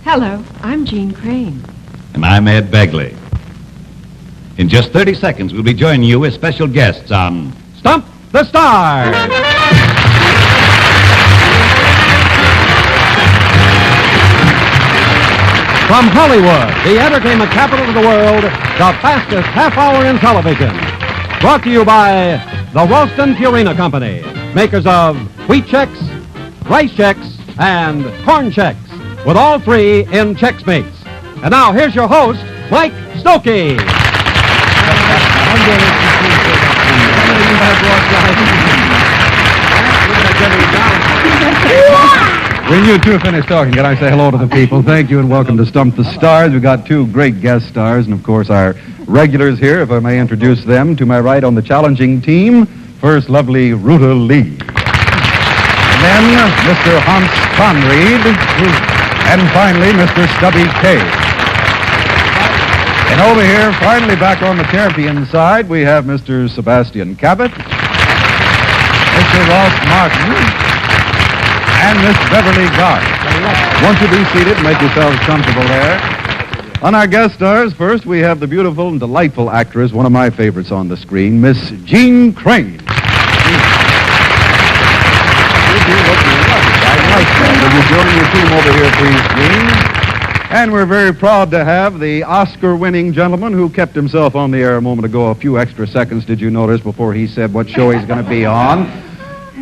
Hello, I'm Jeanne Crain. And I'm Ed Begley. In just 30 seconds, we'll be joining you as special guests on Stump the Stars. From Hollywood, the entertainment capital of the world, the fastest half hour in television. Brought to you by the Ralston Purina Company, makers of Wheat Chex, Rice Chex, and Corn Chex, with all three in Chex Mix. And now, here's your host, Mike Stokey. When you two finish talking, can I say hello to the people? Thank you and welcome to Stump the Stars. We've got two great guest stars and, of course, our regulars here, if I may introduce them. To my right on the challenging team, first lovely Ruta Lee. And then Mr. Hans Conried. And finally, Mr. Stubby K. And over here, finally back on the champion side, we have Mr. Sebastian Cabot, Mr. Ross Martin, and Miss Beverly Garth. Won't you be seated? Make yourselves comfortable there. On our guest stars, first we have the beautiful and delightful actress, one of my favorites on the screen, Miss Jeanne Crain. Will you join your team over here, please, Jeanne? And we're very proud to have the Oscar-winning gentleman who kept himself on the air a moment ago, a few extra seconds, did you notice, before he said what show he's going to be on.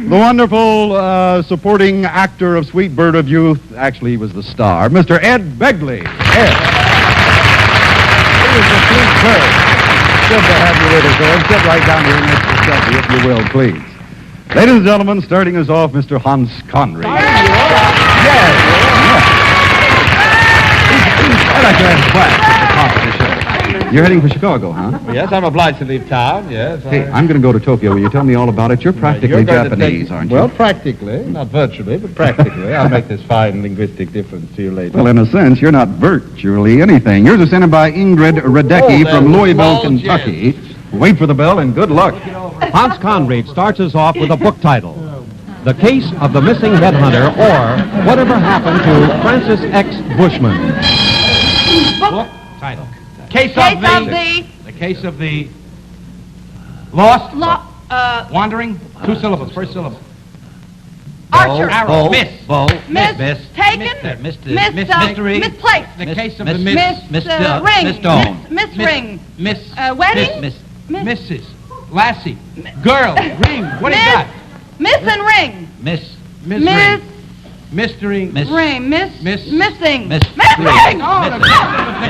The wonderful supporting actor of Sweet Bird of Youth, actually he was the star, Mr. Ed Begley. Ed. He is the Sweet Bird. Good to have you with us, Ed. Sit right down here next to Stubby, if you will, please. Ladies and gentlemen, starting us off, Mr. Hans Conried. Yes. I'd like to ask Black at the top of the show. You're heading for Chicago, huh? Yes, I'm obliged to leave town, yes. Hey, I'm going to go to Tokyo. Will you tell me all about it? You're practically Japanese, aren't you? Well, practically. Not virtually, but practically. I'll make this fine linguistic difference to you later. Well, in a sense, you're not virtually anything. Yours is sent in by Ingrid Radecki from Louisville, Kentucky. Wait for the bell and good luck. Hans Conried starts us off with a book title, The Case of the Missing Headhunter, or Whatever Happened to Francis X. Bushman. Book title. The case of the lost, wandering, two syllables, first syllable. Archer. Arrow. Miss. Taken. Mystery. Misplaced. The case of the miss. Ring. Miss Stone. Miss Ring. Miss. Wedding. Mrs. Lassie. Girl. Ring. What do you got? Miss and ring. Miss Miss. Ring. Mystery. Ring. Missing. Missing. Ring. Oh, the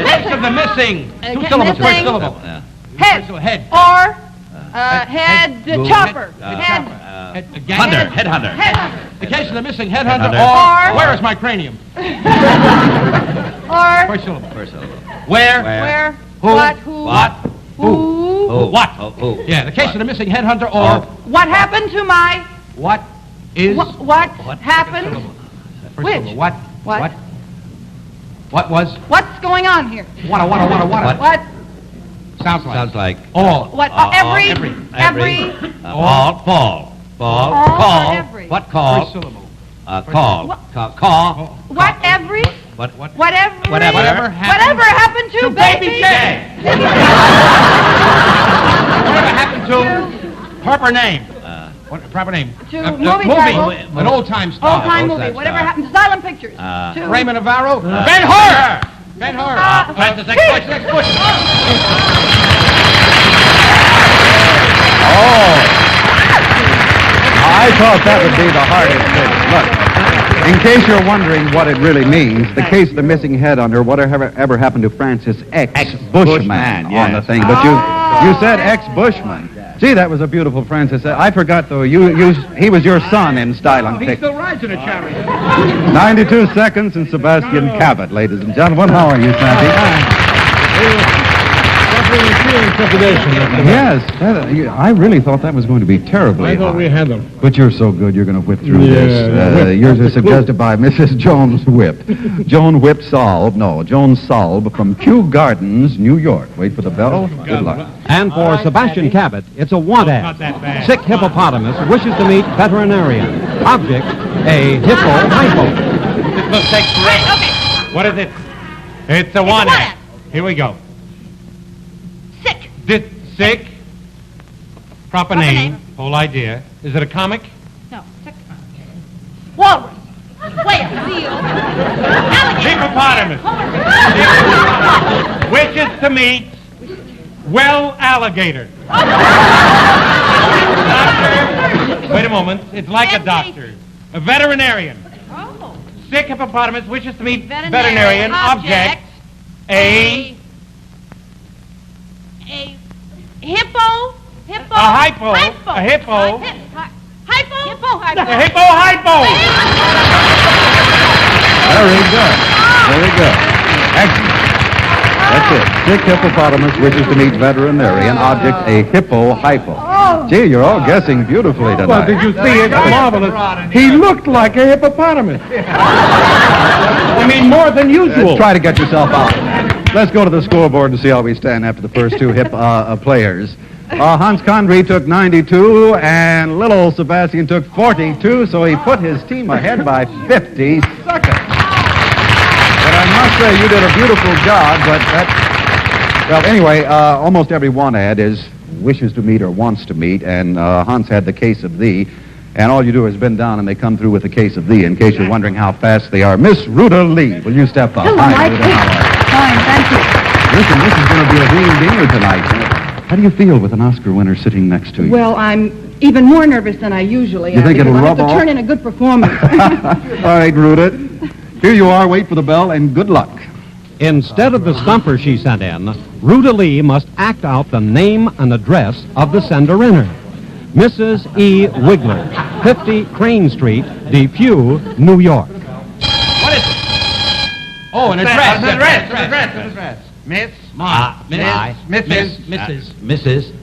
case of the missing. Two syllables, first syllable. Head. Head. Or head chopper. Head. Headhunter. The case of the missing headhunter, or where is my cranium? Or First syllable. Where? Who? What? Who? What? Who? What? Who? Yeah, the case of the missing headhunter, or what happened to my? what is? What happened? First Which? syllable. What was? What's going on here? What? What? Sounds like. All. What? Every. All. Fall. Call. Every. What call? First syllable. Call. What? Every. Whatever happened to baby Jane? Whatever happened to proper name? What proper name? To movie title. An old-time star. Old-time movie. Whatever happened to silent pictures? To Raymond Navarro. Ben-Hur. Francis X. Bush. I thought that would be the hardest thing. Look, in case you're wondering what it really means, the case of the missing headhunter, whatever happened to Francis X. Bushman on the thing. But you said X. Bushman. Gee, that was a beautiful Francis. I forgot, though, he was your son in Styling He Pick. still rides in a chariot. 92 seconds and Sebastian Cabot, ladies and gentlemen. How are you, Sandy? Yes, I really thought that was going to be terribly I thought hard. we had them. But you're so good, you're going to whip through this. Yours is suggested by Mrs. Jones Whip. Joan Salb from Kew Gardens, New York. Wait for the bell. Good luck. And for Sebastian Cabot, it's a want ad. Sick hippopotamus wishes to meet veterinarian. Object, a hippo hypo. This book takes What is it? It's a one act. Here we go. Sick. Sick. Proper name. Whole idea. Is it a comic? No. Sick. Walrus. Whale. Seal. Alligator. Hippopotamus. Wishes to meet. Well, alligator. Doctor. Wait a moment. It's like a doctor. A veterinarian. Oh. Sick hippopotamus wishes to meet Veterinarian. object. A hippo. A hypo. A hippo. Hypo. A hippo hypo. Very good. Very good. Excellent. That's it. Sick hippopotamus wishes to meet veterinarian object, a hippo hypo. Gee, you're all guessing beautifully tonight. Well, did you see? It's marvelous. He looked like a hippopotamus. I mean, more than usual. Let's try to get yourself out. Let's go to the scoreboard and see how we stand after the first two players. Hans Conry took 92, and little Sebastian took 42, so he put his team ahead by 50 seconds. But I must say, you did a beautiful job, but that... Well, anyway, almost every one ad is wishes to meet or wants to meet, and Hans had the case of thee, and all you do is bend down and they come through with the case of thee, in case you're wondering how fast they are. Miss Ruta Lee, will you step up? Hello, Hi, Mike. Ruta, how are you? Fine, thank you. Listen, this is going to be a real dinger tonight. How do you feel with an Oscar winner sitting next to you? Well, I'm even more nervous than I usually am. You think it'll because I rub have to off? turn in a good performance. All right, Ruta. Here you are. Wait for the bell, and good luck. Instead of the stumper she sent in, Ruta Lee must act out the name and address of the sender-inner. Mrs. E. Wiggler, 50 Crain Street, Depew, New York. What is it? Oh, an address. An address. Miss.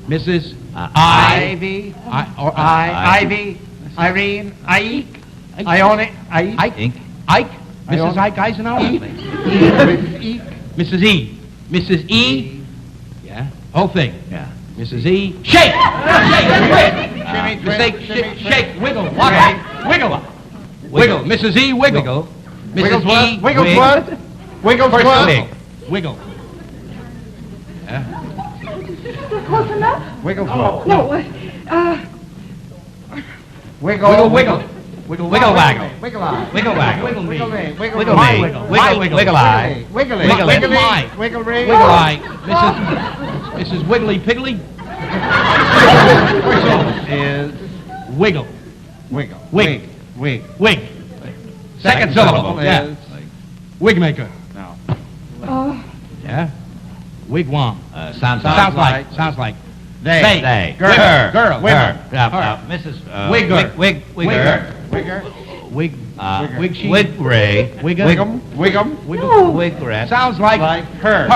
Mrs. Ivy. Ivy. Irene. Ike. Ione. Ike. Mrs. Ike Eisenhower. Mrs. E. Mrs. E. Yeah. Whole thing. Yeah. Mrs. E. Shake. Shake. Wiggle. What? Wiggle. Mrs. E. Wiggle. Mrs. E. Wiggle what? Wiggle what? Wiggle. Close enough? Wiggle what? No. Wiggle. Wiggle waggle. Wiggle eye. Wiggle waggle. Wiggle me. Wiggle me. Wiggle eye. Wiggle eye. Wiggle eye. Mrs. Wiggly Piggly. Is wiggle. Wig. Second syllable. Yeah. Wig maker. No. Yeah. Wigwam. Sounds like. They. Girl. Mrs. Wigger. Wigger. Wig sheet. Wigray. Wiggum. Wigret. Sounds like her.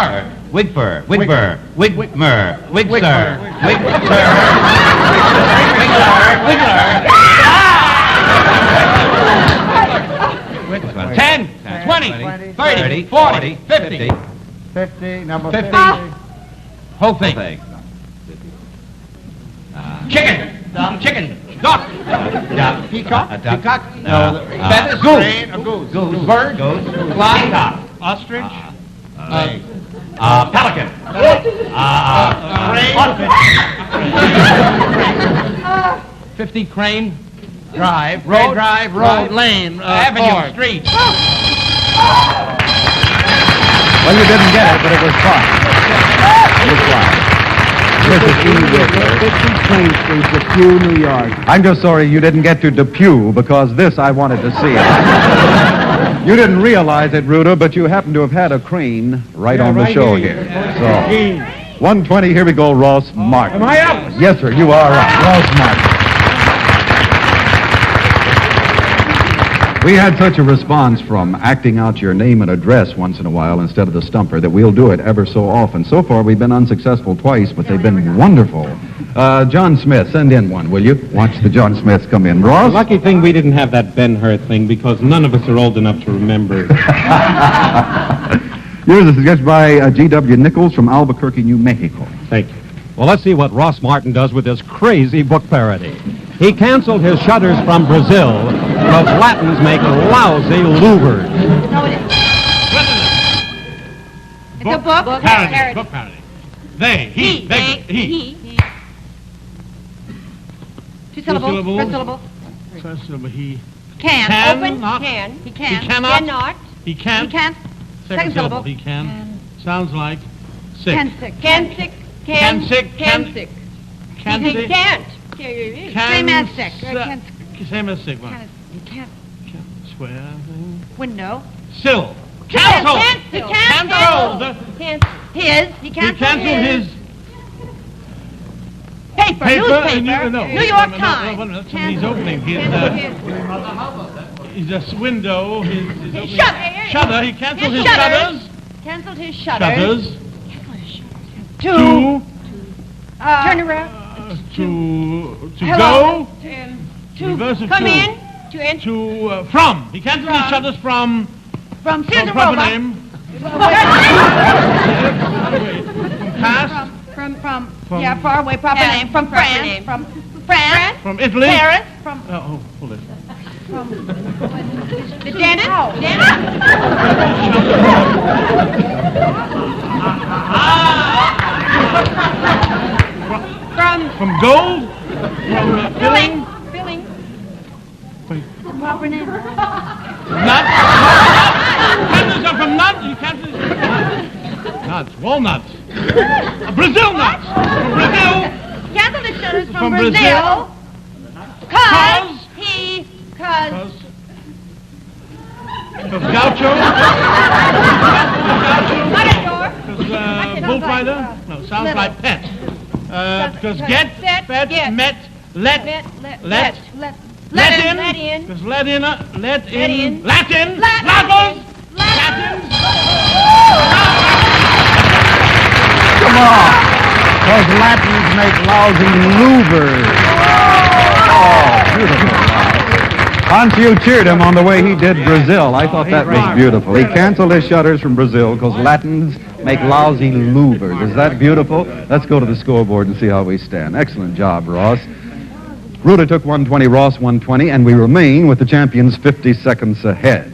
Wigfur. Wigmer. Wigsir. Wigsir. 10, 20, 30, 40, 50. 50, number 50. 50. Whole thing. Chicken. Duck. Peacock. No. Feathers. Goose. Bird. Fly. Ostrich. Pelican. Ostrich. 50 Crain. Drive. Road. Lane. Avenue. Street. Well, you didn't get it, but it was fun. It was fun. Mrs. E. Wiggler, 50 Crain Street, Depew, New York. I'm just sorry you didn't get to Depew, because this I wanted to see. You didn't realize it, Ruta, but you happen to have had a crane right on the show here. So, 120, here we go, Ross Martin. Am I up? Yes, sir, you are up. Ross Martin. We had such a response from acting out your name and address once in a while instead of the stumper that we'll do it ever so often. So far, we've been unsuccessful twice, but they've been wonderful. John Smith, send in one, will you? Watch the John Smiths come in. Ross? Lucky thing we didn't have that Ben-Hur thing, because none of us are old enough to remember. Here's a suggestion by G.W. Nichols from Albuquerque, New Mexico. Thank you. Well, let's see what Ross Martin does with this crazy book parody. He canceled his shutters from Brazil because Latins make lousy louvers. No, it isn't. It's a book. Parody. Book parody. They. He. He. Two syllables. First syllable. First syllable. He. Can. Open. Not. Can. He can. He cannot. Cannot. He can't. He can't. Second syllable. He can. Sounds like sick. Can sick. Can sick. Can sick. Can sick. Can He sick. can't. Same as sick. Same as sick. He can't. Square thing. Window. Sill. Cancel. He Cancel. canceled. His. He He canceled canceled his paper. Newspaper. New York Times. He's opening his window. His shutter. He canceled his shutters. Canceled his shutters. Shutters. To turn around. To Hello. go. Reverse of Come to. in. To enter. To from. He canceled his shutters from. From Sears and proper Roebuck. name. Past. From yeah, far away, proper name. From France. From France. From Italy. Paris. From Oh, hold it. the dentist. From gold. From filling. Filling. Proper name. Nuts. Candles are from nuts. You can't. Nuts. Walnuts. Brazil nuts. From Brazil. Cancel the shutters from Brazil. Brazil. Cause gaucho. Matador. Because bullfighter. No, sounds Little. like pet. Because get, Set, fed, get. met, let in. Because let in. Latin. Come on. Those Latins make lousy louvers. Oh, beautiful. Hans, you cheered him on the way he did Brazil. I thought that was beautiful. He canceled his shutters from Brazil because Latins make lousy louvers. Is that beautiful? Let's go to the scoreboard and see how we stand. Excellent job, Ross. Ruta took 120, Ross 120, and we remain with the champions 50 seconds ahead.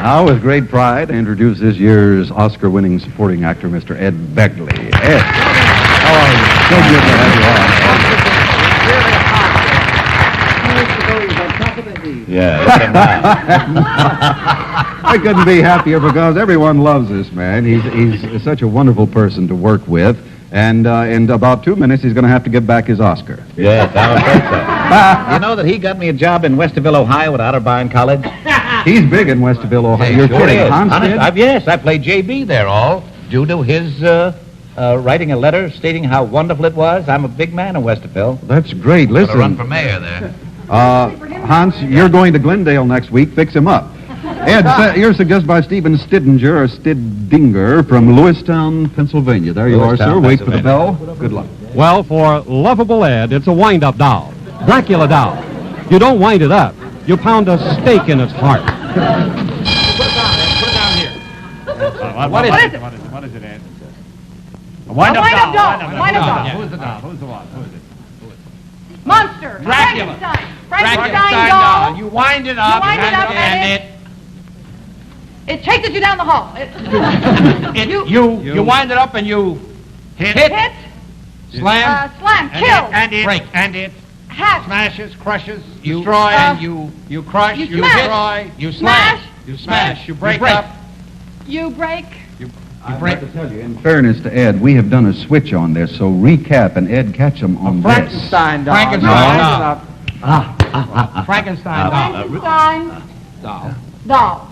Now, with great pride, I introduce this year's Oscar-winning supporting actor, Mr. Ed Begley. Ed, how are you? So good to have you on. Yeah. I couldn't be happier because everyone loves this man. He's such a wonderful person to work with. And in about 2 minutes, he's going to have to give back his Oscar. Yes, I'm afraid so. You know that he got me a job in Westerville, Ohio at Otterbein College? He's big in Westerville, Ohio. Hey, You're sure kidding. is. Hans did? Yes, I played JB there, all due to his writing a letter stating how wonderful it was. I'm a big man in Westerville. That's great. Listen. Run for mayor there. Hans, you're going to Glendale next week. Fix him up. Ed, you're suggested by Stephen Stiddinger, or Stiddinger, from Lewistown, Pennsylvania. There you are, sir. Wait for the bell. Good luck. Well, for lovable Ed, it's a wind-up doll. Dracula doll. You don't wind it up. You pound a stake in its heart. Put it down here. What is it? What is it, Ed? A wind-up doll. Who's the doll? Who's the what? Who is it? Monster. Dracula. Frankenstein doll. You wind it up. And it chases you down the hall. You wind it up and you hit. Slam. Slam. Kill. Break. And it Hack. smashes, crushes, destroy, and you crush, you you smash. destroy, you Smash. smash, you break up, You break. you I'd break. like to tell you, in fairness to Ed, we have done a switch on this, so recap and Ed catch him on this. Frankenstein doll. Frankenstein Frankenstein doll. Frankenstein doll.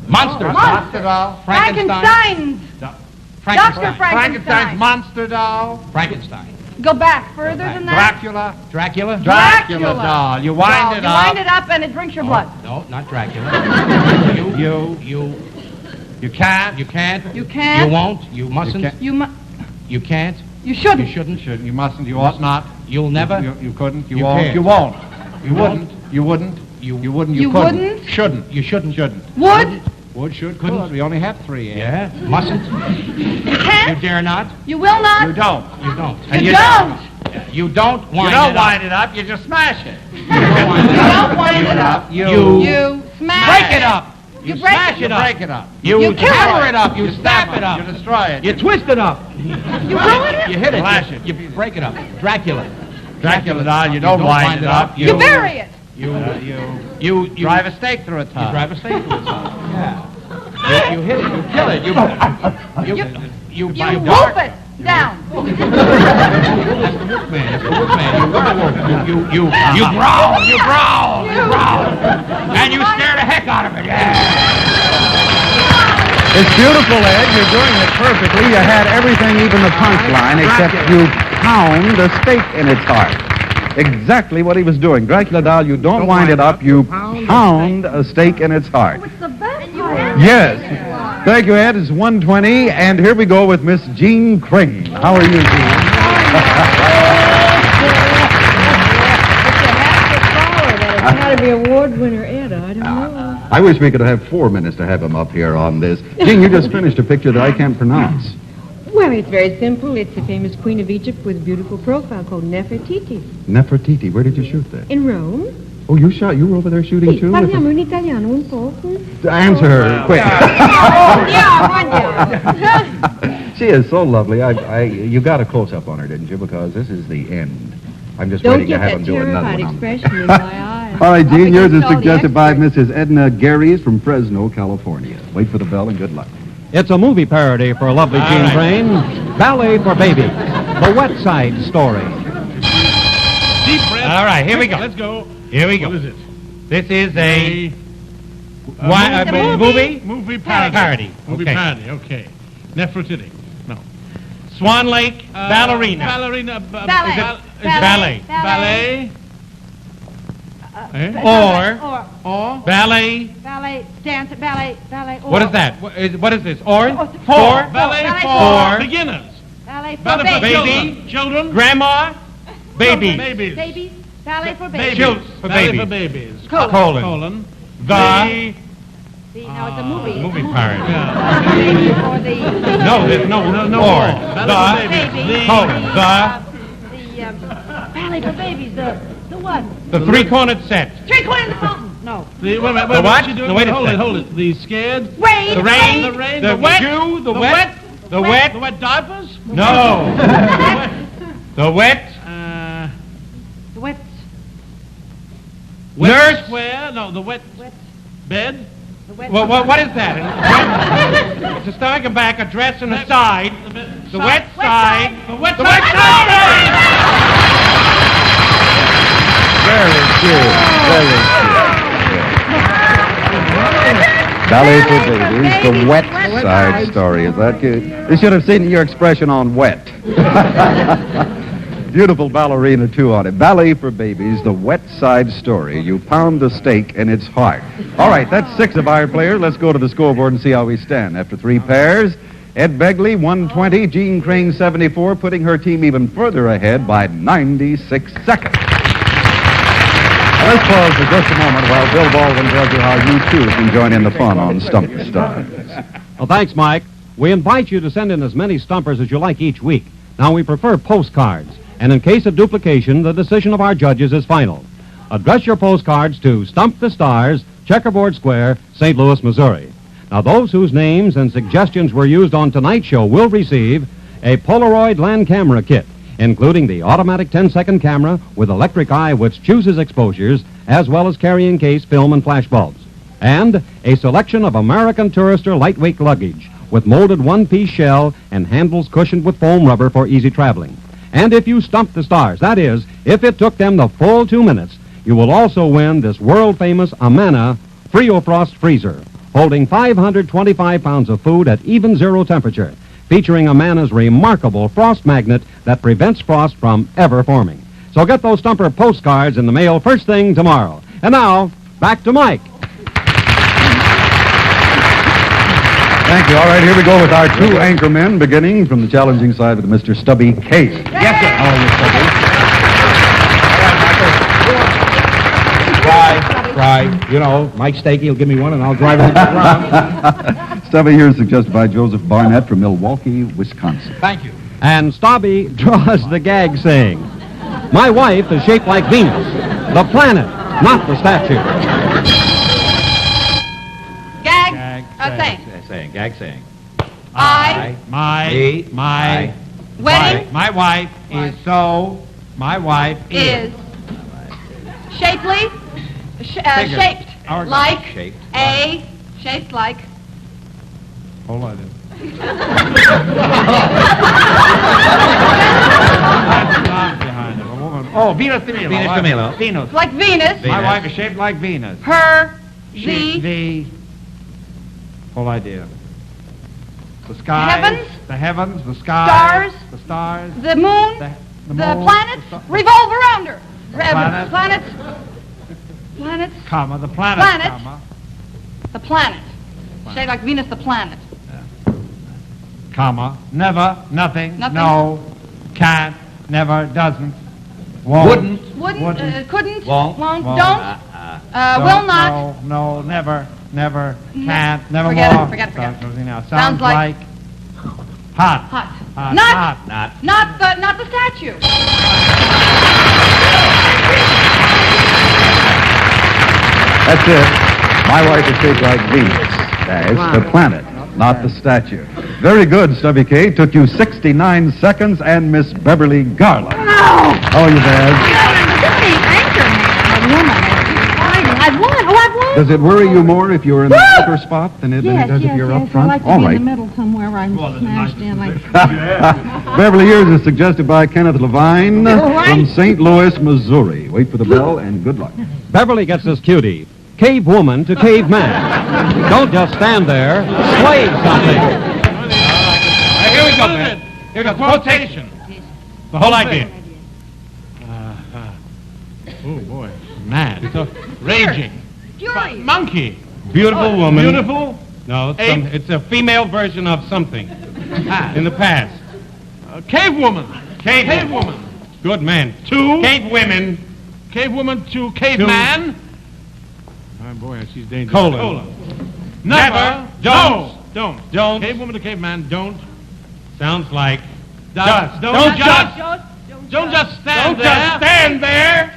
Monster. Monster doll. Frankenstein's. Dr. Frankenstein's monster doll. Frankenstein. Go back further than that. Dracula Dracula doll. You wind it You up. wind it up and it drinks your blood. No, not Dracula. You can't. You can't. You can't. You won't. You mustn't. You can't. You shouldn't. You shouldn't. You mustn't. You ought not. You'll never. You couldn't. You won't. can't. You won't. You wouldn't. You wouldn't. You wouldn't. You couldn't. wouldn't. Shouldn't. You shouldn't. Would. Would, should, Couldn't. could. We only have three. Yeah. Mustn't. You You can't. dare not. You will not. You don't. You don't. You don't. You don't wind You don't it wind it up. You just smash it. You don't wind it up. You You smash. break it up. You break smash it. it up. Break it up. You You kill hammer it. it up. You snap it up. You destroy it. You twist it up. You ruin it? You hit it. Flash it. You break it up. Dracula. Dracula doll, you don't wind it up. You bury it. You drive a stake through a You top. drive a stake through it. Yeah. You hit it. You kill it. You You dart. whoop it down. That's the wolf man. That's the wolf man. You growl. You growl. You growl. And you scare the heck out of it. Yeah. It's beautiful, Ed. You're doing it perfectly. You had everything, even the punchline, except you pound a stake in its heart. Exactly what he was doing. Dracula doll, you don't wind it up, you pound a stake in its heart. What's the best part? Yes. Thank you, Ed. It's 1:20, and here we go with Miss Jeanne Crain. How are you, Jeanne? Academy Award winner, Ed. I don't know. I wish we could have 4 minutes to have him up here on this. Jeanne, you just finished a picture that I can't pronounce. Well, it's very simple. It's the famous Queen of Egypt with a beautiful profile called Nefertiti Nefertiti. Where did you shoot that? in Rome. Oh, you were over there shooting Sì, too? parliamo in italiano un po'. Answer her, quick. Yeah, She is so lovely. You got a close-up on her, didn't you? Because this is the end. I'm just Don't waiting to get have that him do another terrified one. expression in my eyes. All right, Jean, yours is against all the suggested by experts. Mrs. Edna Garys from Fresno, California. Wait for the bell and good luck. It's a movie parody for lovely Jeanne Crain. Ballet for Babies. The Wet Side Story. Deep breath. All right, here we go. Let's go. Here we go. What is it? This is a movie. Movie parody. Movie Okay. parody, okay. Nefertiti. No. Swan Lake Ballerina. Ballerina. Ballet. Is it Ballet. ballet? Eh? Or Or ballet. ballet, dance, ballet, or. What is that? What is this? Or? Oh, For? Ballet Ballet for for beginners. Ballet for Ballet for babies. Baby. Children. Grandma. Babies. Babies. Babies. Ballet for babies. Babies. Children for Ballet babies. for babies. Colon. Colon. The. See, now it's a movie. Movie parody. Baby for the. No, there's no or. Ballet for The. Baby. Colon. The. Ballet for babies. The what? The three-cornered set. Three quarters in the fountain. No. Wait a minute. The what? You doing? No, wait a hold second. it, hold it. The scared. Rain. The rain. The rain. The wet. Jew. The The wet. wet. The wet. The wet diapers? No. The wet. The wet. Wet Nurse. square. No, the wet Wet. bed. The wet. Well, what is that? It's a stomach and back, a dress and a side. The wet side. The wet The wet side. Very cute. Very cute. Ballet for babies, the wet side story. Is that good? They should have seen your expression on wet. Beautiful ballerina, too, on it. Ballet for babies, the wet side story. You pound the stake in its heart. All right, that's 6 of our players. Let's go to the scoreboard and see how we stand. After 3 pairs, Ed Begley, 120, Jeanne Crain, 74, putting her team even further ahead by 96 seconds. Now, let's pause for just a moment while Bill Baldwin tells you how you, too, can join in the fun on Stump the Stars. Well, thanks, Mike. We invite you to send in as many stumpers as you like each week. Now, we prefer postcards, and in case of duplication, the decision of our judges is final. Address your postcards to Stump the Stars, Checkerboard Square, St. Louis, Missouri. Now, those whose names and suggestions were used on tonight's show will receive a Polaroid land camera kit, including the automatic 10-second camera with electric eye which chooses exposures, as well as carrying case, film, and flash bulbs. And a selection of American Tourister lightweight luggage with molded one-piece shell and handles cushioned with foam rubber for easy traveling. And if you stump the stars, that is, if it took them the full 2 minutes, you will also win this world-famous Amana Friofrost freezer, holding 525 pounds of food at even zero temperature, featuring Amana's remarkable frost magnet that prevents frost from ever forming. So get those stumper postcards in the mail first thing tomorrow. And now, back to Mike. Thank you. All right, here we go with our 2 anchor men, beginning from the challenging side with Mr. Stubby Case. Yes, sir. How are you, Stubby? Try. You know, Mike Stokey will give me one and I'll drive it around. Stubby here is suggested by Joseph Barnett from Milwaukee, Wisconsin. Thank you. And Stubby draws the gag saying, "My wife is shaped like Venus, the planet, not the statue." Gag Saying. Gag saying. My wedding My wife is so. My wife is shapely, shaped Hourglass. like Shaped. a, shaped like. Hold on. Oh, Venus de Milo. Venus de Milo. Venus. Like Venus. My wife is shaped like Venus. Her, The whole idea. The sky. Heavens. The heavens. The sky. Stars. The stars. the moon, The the moon, planets the sta- revolve around her. planets. Planets, Comma. The planet. Planets. Comma. the planet. Shaped like Venus, the planet. Comma. Never. Nothing. Nothing. No. Can't. Never. Doesn't. Won't. Wouldn't, couldn't, Won't. don't, Won't. will not. No. Never. Never. Can't. Never Forget it, more. forget it. Sounds like. Hot. Hot. Hot. Not, Hot. not the statue. That's it. My wife is shaped like Venus. That's the planet, not the statue. Very good, Stubby K. Took you 69 seconds, and Miss Beverly Garland. How are you, Dad? I've won. Oh, I've won. Does it worry you more if you're in the upper spot than it does if you're up front? I like to All be right. in the middle somewhere where I'm smashed in like... Beverly, yours is suggested by Kenneth Levine right. from St. Louis, Missouri. Wait for the bell, and good luck. Beverly gets this cutie. Cave woman to cave man. Don't just stand there. Slave something. Here we go, Ben. Here goes quotation. The whole idea. Oh, boy. Mad. It's a raging. Fury. Monkey. Beautiful woman. Beautiful. No, Ape. it's a female version of something in the past. Cave woman. Cave woman. Good man. Two. Cave women. Cave woman to caveman. Oh, boy, she's dangerous. Colon. Never. Don't. Don't. Don't. Cave woman to caveman. Don't. Sounds like Just. Don't just. Don't just stand Don't there. just stand there.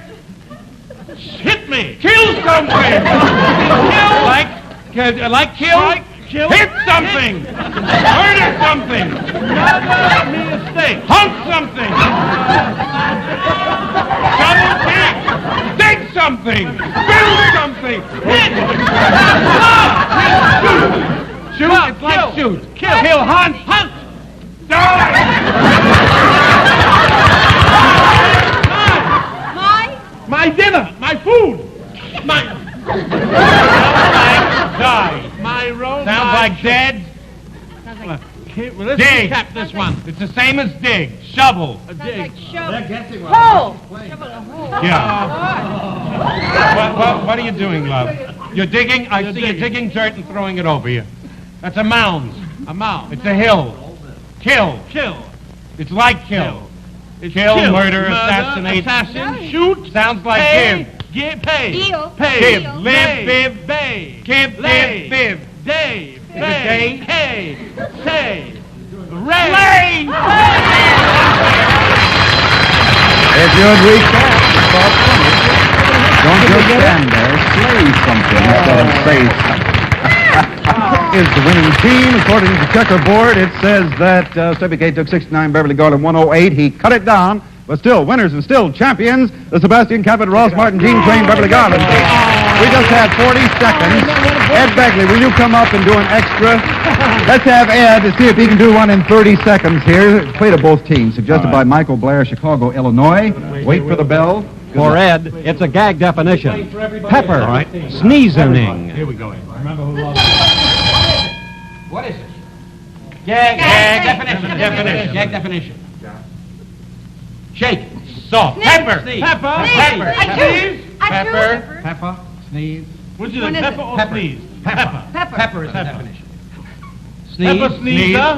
Hit me. Kill something. Kill. Like kill. Like kill. Hit something. Murder something. Never me a steak. Hunt something. Double kick. Dig something. Build something. Hit. Shoot. Well, It's like kill. shoot. Kill. Kill. Hunt. Hunt. Die. My dinner. My food. My. Die. My road. Sounds like dead. Well, let's Dig. recap this one. It's the same as dig. Shovel. A dig. Hole. Yeah. What are you doing, love? You're digging? I see you're digging dirt and throwing it over you. That's a mound. A mouth. It's a hill. Kill. Kill. It's like kill. It's Kill, murder, assassinate. Assassin. Shoot. Sounds like Pay. give. Pay. Eel. Pay. Give. Eel. Live, Pay. biv. Bay. Give, Lay. biv, biv. Day. Is it day? Hey. Say. Ray. Lay. If you'd recap, don't just stand there. Slay something instead of say something. Is the winning team. According to the checkerboard, it says that Stubby K took 69, Beverly Garland 108. He cut it down, but still winners and still champions. The Sebastian Cabot, Ross Martin, Jeanne, Crain, Beverly Garland team. We just had 40 seconds. Ed Begley, will you come up and do an extra? Let's have Ed to see if he can do one in 30 seconds here. Play to both teams. Suggested by Michael Blair, Chicago, Illinois. Wait for the bell. For Ed, it's a gag definition. Pepper. All right. Sneezing. Here we go. Remember who What is it? Gag definition. definition. Gag definition. Shake. Salt. Pepper. Pepper. Pepper. Pepper. Sneeze. Pepper. Pepper. Sneeze. Which is When it? is Pepper it? or Pepper. sneeze? Pepper. Pepper. Pepper is the definition. Pepper sneezer.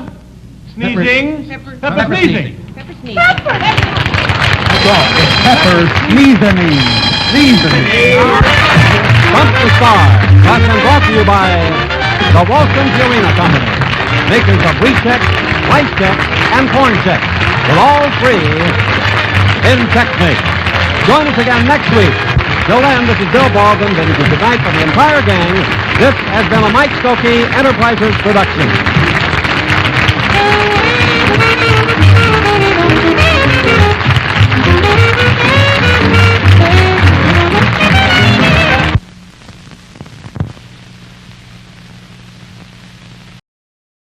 Sneezing. Pepper. Pepper sneezing. Pepper sneeze. That's all. It's pepper seasoning. Seasoning. Stump the Stars has been brought to you by the Walston Purina Company, makers of wheat checks, rice checks, and corn checks, with all three in Checkmate. Join us again next week. Till then, this is Bill Baldwin, and good night from the entire gang This has been a Mike Stokey Enterprises production.